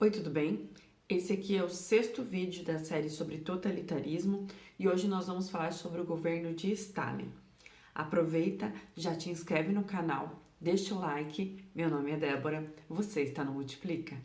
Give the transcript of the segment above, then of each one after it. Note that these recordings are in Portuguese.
Oi, tudo bem? Esse aqui é o 6º vídeo da série sobre totalitarismo e hoje nós vamos falar sobre o governo de Stalin. Aproveita, já te inscreve no canal, deixa o like. Meu nome é Débora, você está no Multiplica.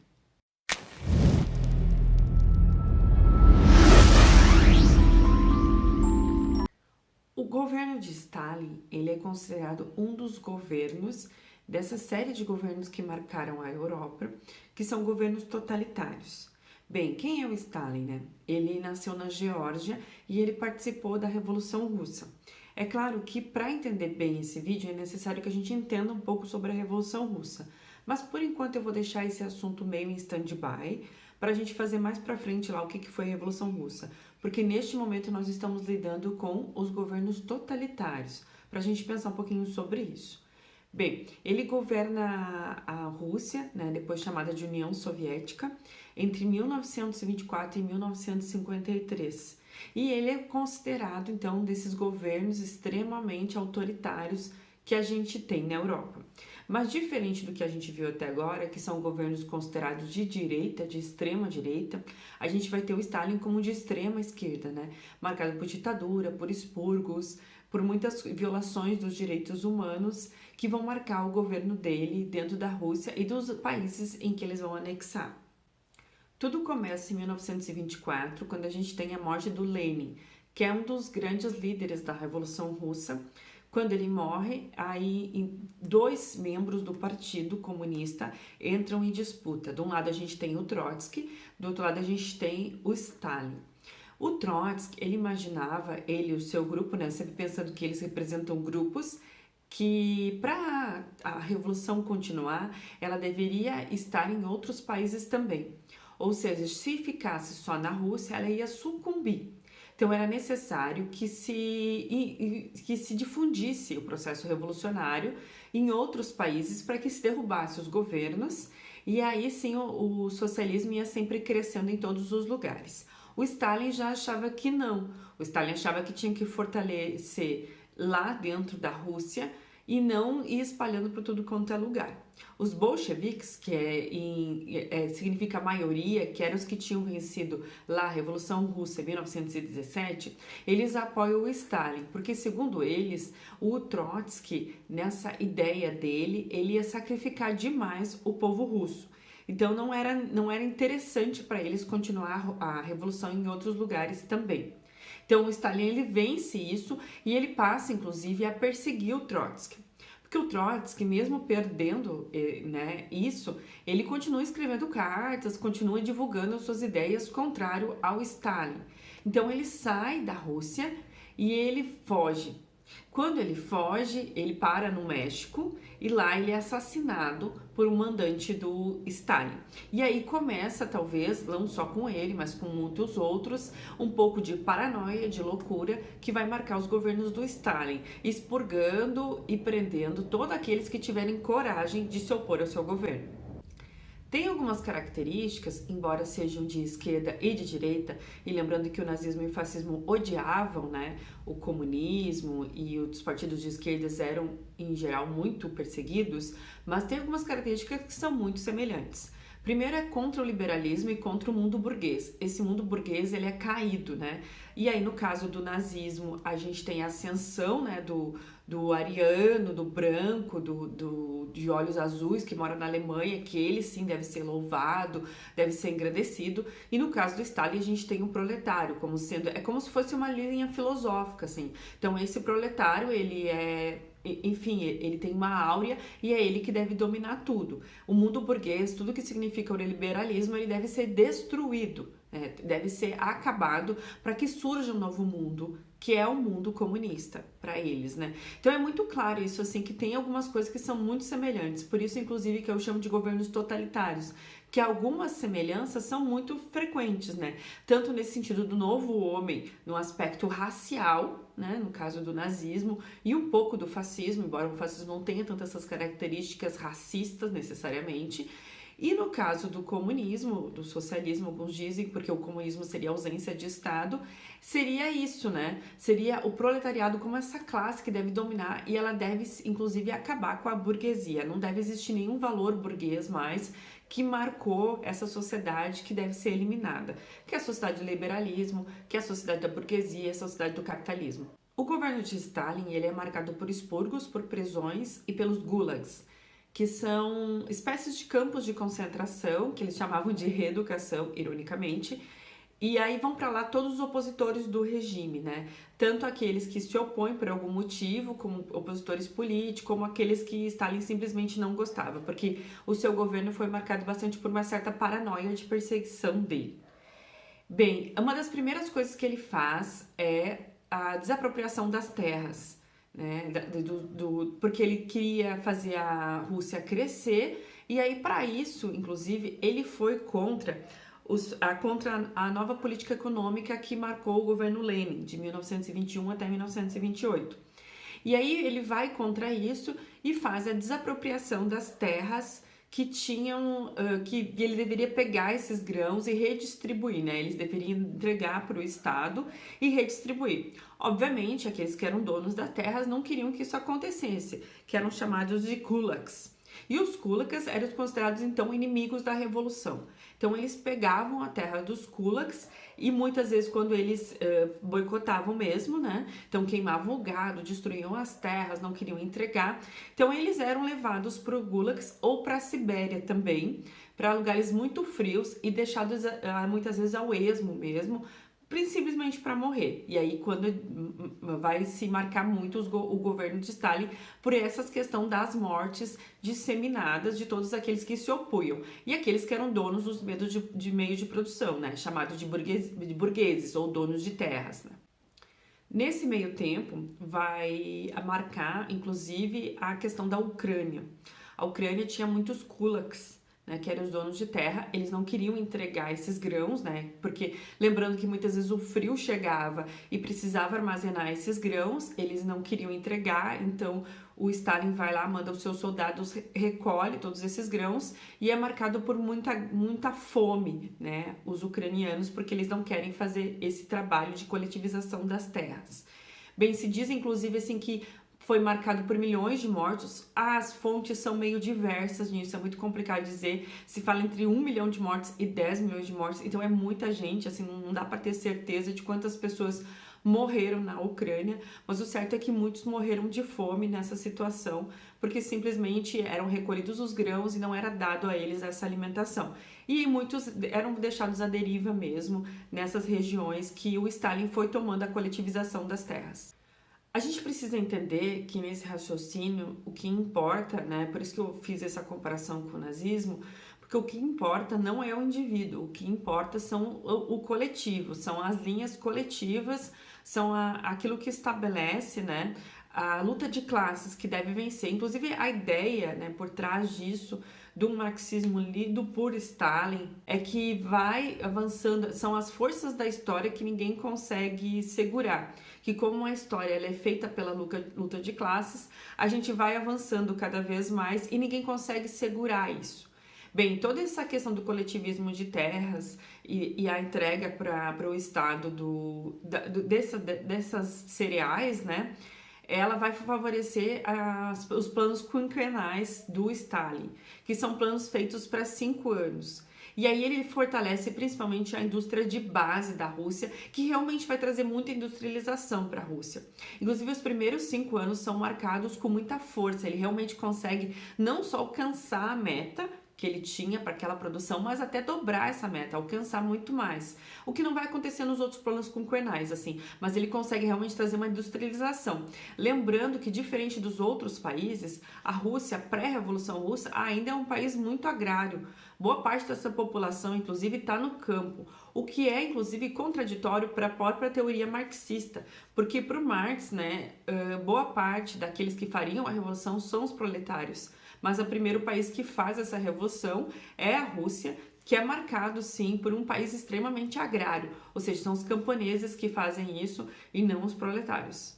O governo de Stalin, ele é considerado um dos governos dessa série de governos que marcaram a Europa, que são governos totalitários. Bem, quem é o Stalin, né? Ele nasceu na Geórgia e ele participou da Revolução Russa. É claro que para entender bem esse vídeo é necessário que a gente entenda um pouco sobre a Revolução Russa, mas por enquanto eu vou deixar esse assunto meio em stand-by para a gente fazer mais para frente lá o que foi a Revolução Russa, porque neste momento nós estamos lidando com os governos totalitários, para a gente pensar um pouquinho sobre isso. Bem, ele governa a Rússia, né, depois chamada de União Soviética, entre 1924 e 1953. E ele é considerado, então, desses governos extremamente autoritários que a gente tem na Europa. Mas diferente do que a gente viu até agora, que são governos considerados de direita, de extrema direita, a gente vai ter o Stalin como de extrema esquerda, né? Marcado por ditadura, por expurgos, por muitas violações dos direitos humanos que vão marcar o governo dele dentro da Rússia e dos países em que eles vão anexar. Tudo começa em 1924, quando a gente tem a morte do Lenin, que é um dos grandes líderes da Revolução Russa. Quando ele morre, aí dois membros do Partido Comunista entram em disputa. De um lado a gente tem o Trotsky, do outro lado a gente tem o Stalin. O Trotsky, ele imaginava, ele e o seu grupo, né, sempre pensando que eles representam grupos, que para a revolução continuar, ela deveria estar em outros países também. Ou seja, se ficasse só na Rússia, ela ia sucumbir. Então era necessário que se difundisse o processo revolucionário em outros países para que se derrubasse os governos e aí sim o socialismo ia sempre crescendo em todos os lugares. O Stalin já achava que não. O Stalin achava que tinha que fortalecer lá dentro da Rússia e não ir espalhando para tudo quanto é lugar. Os bolcheviques, que significa maioria, que eram os que tinham vencido lá a Revolução Russa em 1917, eles apoiam o Stalin, porque segundo eles, o Trotsky, nessa ideia dele, ele ia sacrificar demais o povo russo. Então não era interessante para eles continuar a revolução em outros lugares também. Então o Stalin ele vence isso e ele passa inclusive a perseguir o Trotsky. Porque o Trotsky, mesmo perdendo isso, ele continua escrevendo cartas, continua divulgando suas ideias contrário ao Stalin. Então ele sai da Rússia e ele foge. Quando ele foge, ele para no México e lá ele é assassinado por um mandante do Stalin. E aí começa, talvez, não só com ele, mas com muitos outros, um pouco de paranoia, de loucura, que vai marcar os governos do Stalin, expurgando e prendendo todos aqueles que tiverem coragem de se opor ao seu governo. Tem algumas características, embora sejam de esquerda e de direita, e lembrando que o nazismo e o fascismo odiavam, né, o comunismo e os partidos de esquerda eram, em geral, muito perseguidos, mas tem algumas características que são muito semelhantes. Primeiro é contra o liberalismo e contra o mundo burguês. Esse mundo burguês, ele é caído, né? E aí, no caso do nazismo, a gente tem a ascensão, né, do ariano, do branco, de olhos azuis, que mora na Alemanha, que ele sim deve ser louvado, deve ser engrandecido. E no caso do Stalin, a gente tem o proletário, como sendo, é como se fosse uma linha filosófica, assim. Então, esse proletário, ele é... Enfim, ele tem uma áurea e é ele que deve dominar tudo. O mundo burguês, tudo que significa o liberalismo, ele deve ser destruído, deve ser acabado para que surja um novo mundo, que é o mundo comunista para eles, né? Então é muito claro isso, assim, que tem algumas coisas que são muito semelhantes, por isso, inclusive, que eu chamo de governos totalitários, que algumas semelhanças são muito frequentes, né? Tanto nesse sentido do novo homem, no aspecto racial, né? No caso do nazismo, e um pouco do fascismo, embora o fascismo não tenha tantas essas características racistas necessariamente. E no caso do comunismo, do socialismo, alguns dizem, porque o comunismo seria ausência de Estado, seria isso, né? Seria o proletariado como essa classe que deve dominar e ela deve, inclusive, acabar com a burguesia. Não deve existir nenhum valor burguês mais que marcou essa sociedade que deve ser eliminada, que é a sociedade do liberalismo, que é a sociedade da burguesia, a sociedade do capitalismo. O governo de Stalin ele é marcado por expurgos, por prisões e pelos gulags, que são espécies de campos de concentração, que eles chamavam de reeducação, ironicamente, e aí vão para lá todos os opositores do regime, né? Tanto aqueles que se opõem por algum motivo, como opositores políticos, como aqueles que Stalin simplesmente não gostava, porque o seu governo foi marcado bastante por uma certa paranoia de perseguição dele. Bem, uma das primeiras coisas que ele faz é a desapropriação das terras, né? Porque ele queria fazer a Rússia crescer, e aí para isso, inclusive, ele foi contra a nova política econômica que marcou o governo Lenin, de 1921 até 1928. E aí ele vai contra isso e faz a desapropriação das terras que tinham, que ele deveria pegar esses grãos e redistribuir, né? Eles deveriam entregar para o Estado e redistribuir. Obviamente, aqueles que eram donos das terras não queriam que isso acontecesse, que eram chamados de kulaks. E os kulaks eram considerados, então, inimigos da Revolução. Então, eles pegavam a terra dos kulaks e muitas vezes, quando eles boicotavam mesmo, né? Então, queimavam o gado, destruíam as terras, não queriam entregar. Então, eles eram levados para o gulags ou para a Sibéria também, para lugares muito frios e deixados muitas vezes ao esmo mesmo, simplesmente para morrer. E aí quando vai se marcar muito o governo de Stalin por essa questão das mortes disseminadas de todos aqueles que se opunham e aqueles que eram donos dos meios de produção, né, chamados de burgueses ou donos de terras, né. Nesse meio tempo vai marcar inclusive a questão da Ucrânia. A Ucrânia tinha muitos kulaks, né, que eram os donos de terra, eles não queriam entregar esses grãos, né, porque lembrando que muitas vezes o frio chegava e precisava armazenar esses grãos, eles não queriam entregar, então o Stalin vai lá, manda os seus soldados, recolhe todos esses grãos e é marcado por muita fome, né, os ucranianos, porque eles não querem fazer esse trabalho de coletivização das terras. Bem, se diz inclusive assim que foi marcado por milhões de mortos. As fontes são meio diversas nisso, é muito complicado dizer. Se fala entre 1 milhão de mortes e 10 milhões de mortes, então é muita gente, assim, não dá para ter certeza de quantas pessoas morreram na Ucrânia, mas o certo é que muitos morreram de fome nessa situação, porque simplesmente eram recolhidos os grãos e não era dado a eles essa alimentação. E muitos eram deixados à deriva mesmo nessas regiões que o Stalin foi tomando a coletivização das terras. A gente precisa entender que nesse raciocínio o que importa, né? Por isso que eu fiz essa comparação com o nazismo, porque o que importa não é o indivíduo, o que importa são o coletivo, são as linhas coletivas, são aquilo que estabelece, né, a luta de classes que deve vencer. Inclusive a ideia, né, por trás disso, do marxismo lido por Stalin, é que vai avançando, são as forças da história que ninguém consegue segurar, que como a história ela é feita pela luta de classes, a gente vai avançando cada vez mais e ninguém consegue segurar isso. Bem, toda essa questão do coletivismo de terras e a entrega para o Estado dessas cereais, né, ela vai favorecer os planos quinquenais do Stalin, que são planos feitos para 5 anos. E aí ele fortalece principalmente a indústria de base da Rússia, que realmente vai trazer muita industrialização para a Rússia. Inclusive, os primeiros 5 anos são marcados com muita força. Ele realmente consegue não só alcançar a meta que ele tinha para aquela produção, mas até dobrar essa meta, alcançar muito mais. O que não vai acontecer nos outros planos quinquenais, assim, mas ele consegue realmente trazer uma industrialização. Lembrando que, diferente dos outros países, a Rússia, pré-revolução russa, ainda é um país muito agrário. Boa parte dessa população, inclusive, está no campo, o que é, inclusive, contraditório para a própria teoria marxista, porque para o Marx, né, boa parte daqueles que fariam a revolução são os proletários. Mas o primeiro país que faz essa revolução é a Rússia, que é marcado, sim, por um país extremamente agrário, ou seja, são os camponeses que fazem isso e não os proletários.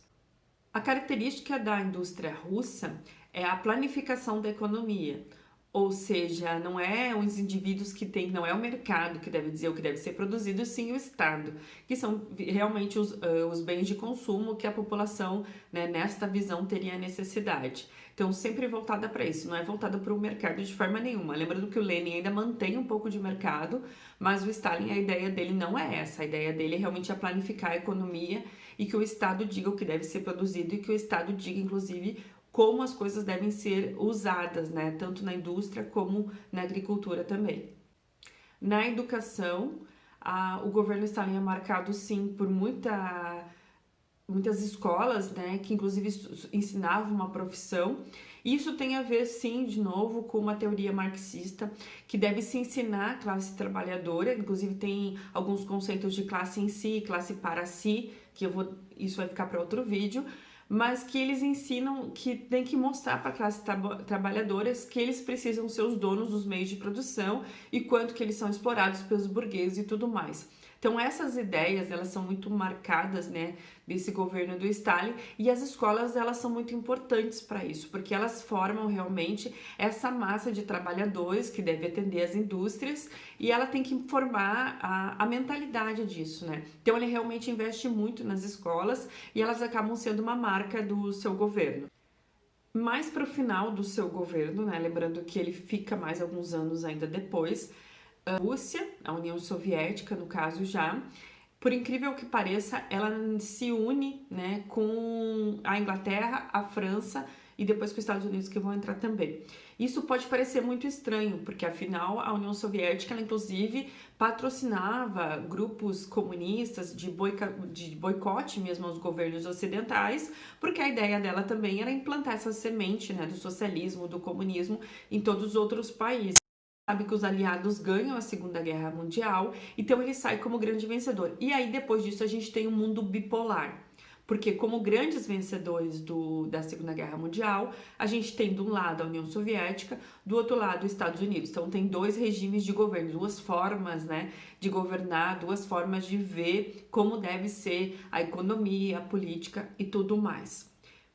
A característica da indústria russa é a planificação da economia. Ou seja, não é os indivíduos que têm, não é o mercado que deve dizer o que deve ser produzido, sim o Estado, que são realmente os bens de consumo que a população, né, nesta visão, teria necessidade. Então, sempre voltada para isso, não é voltada para o mercado de forma nenhuma. Lembrando que o Lenin ainda mantém um pouco de mercado, mas o Stalin, a ideia dele não é essa. A ideia dele é realmente planificar a economia e que o Estado diga o que deve ser produzido e que o Estado diga, inclusive, como as coisas devem ser usadas, né? Tanto na indústria como na agricultura também. Na educação, o governo Stalin é marcado, sim, por muitas escolas, né, que inclusive ensinavam uma profissão. Isso tem a ver, sim, de novo, com uma teoria marxista, que deve se ensinar a classe trabalhadora, inclusive tem alguns conceitos de classe em si, classe para si, isso vai ficar para outro vídeo, mas que eles ensinam que tem que mostrar para a classe trabalhadora que eles precisam ser os donos dos meios de produção e quanto que eles são explorados pelos burgueses e tudo mais. Então essas ideias, elas são muito marcadas, né, desse governo do Stalin, e as escolas, elas são muito importantes para isso, porque elas formam realmente essa massa de trabalhadores que deve atender as indústrias, e ela tem que formar a mentalidade disso, né? Então ele realmente investe muito nas escolas e elas acabam sendo uma marca do seu governo. Mais para o final do seu governo, né, lembrando que ele fica mais alguns anos ainda depois, a Rússia, a União Soviética, no caso já, por incrível que pareça, ela se une, né, com a Inglaterra, a França e depois com os Estados Unidos, que vão entrar também. Isso pode parecer muito estranho, porque afinal a União Soviética, ela inclusive patrocinava grupos comunistas de boicote mesmo aos governos ocidentais, porque a ideia dela também era implantar essa semente, né, do socialismo, do comunismo em todos os outros países. Sabe que os aliados ganham a Segunda Guerra Mundial, então ele sai como grande vencedor. E aí, depois disso, a gente tem um mundo bipolar. Porque como grandes vencedores da Segunda Guerra Mundial, a gente tem de um lado a União Soviética, do outro lado os Estados Unidos. Então tem dois regimes de governo, duas formas, né, de governar, duas formas de ver como deve ser a economia, a política e tudo mais.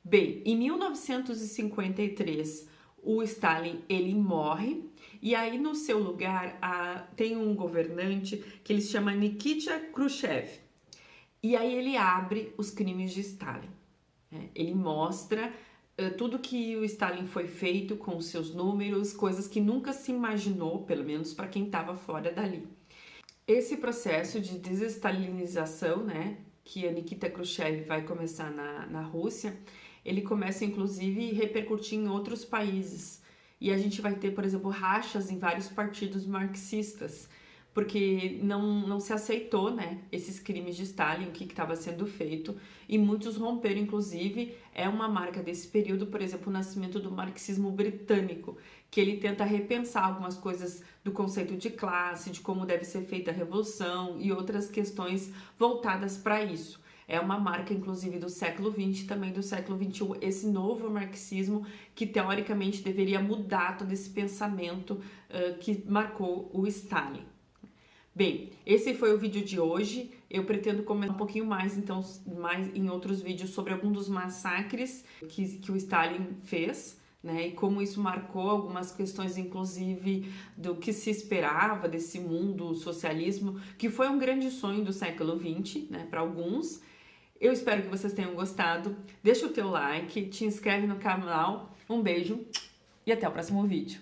Bem, em 1953, o Stalin, ele morre, e aí no seu lugar tem um governante que ele se chama Nikita Khrushchev. E aí ele abre os crimes de Stalin, né? Ele mostra tudo que o Stalin foi feito com os seus números, coisas que nunca se imaginou, pelo menos para quem estava fora dali. Esse processo de desestalinização, né, que a Nikita Khrushchev vai começar na Rússia, ele começa inclusive a repercutir em outros países. E a gente vai ter, por exemplo, rachas em vários partidos marxistas, porque não se aceitou, né, esses crimes de Stalin, o que estava sendo feito, e muitos romperam, inclusive, é uma marca desse período, por exemplo, o nascimento do marxismo britânico, que ele tenta repensar algumas coisas do conceito de classe, de como deve ser feita a revolução e outras questões voltadas para isso. É uma marca, inclusive, do século XX, também do século XXI, esse novo marxismo que, teoricamente, deveria mudar todo esse pensamento que marcou o Stalin. Bem, esse foi o vídeo de hoje. Eu pretendo comentar um pouquinho mais, então, em outros vídeos sobre algum dos massacres que o Stalin fez, né, e como isso marcou algumas questões, inclusive, do que se esperava desse mundo socialismo, que foi um grande sonho do século XX, né, para alguns. Eu espero que vocês tenham gostado. Deixa o teu like, te inscreve no canal. Um beijo e até o próximo vídeo.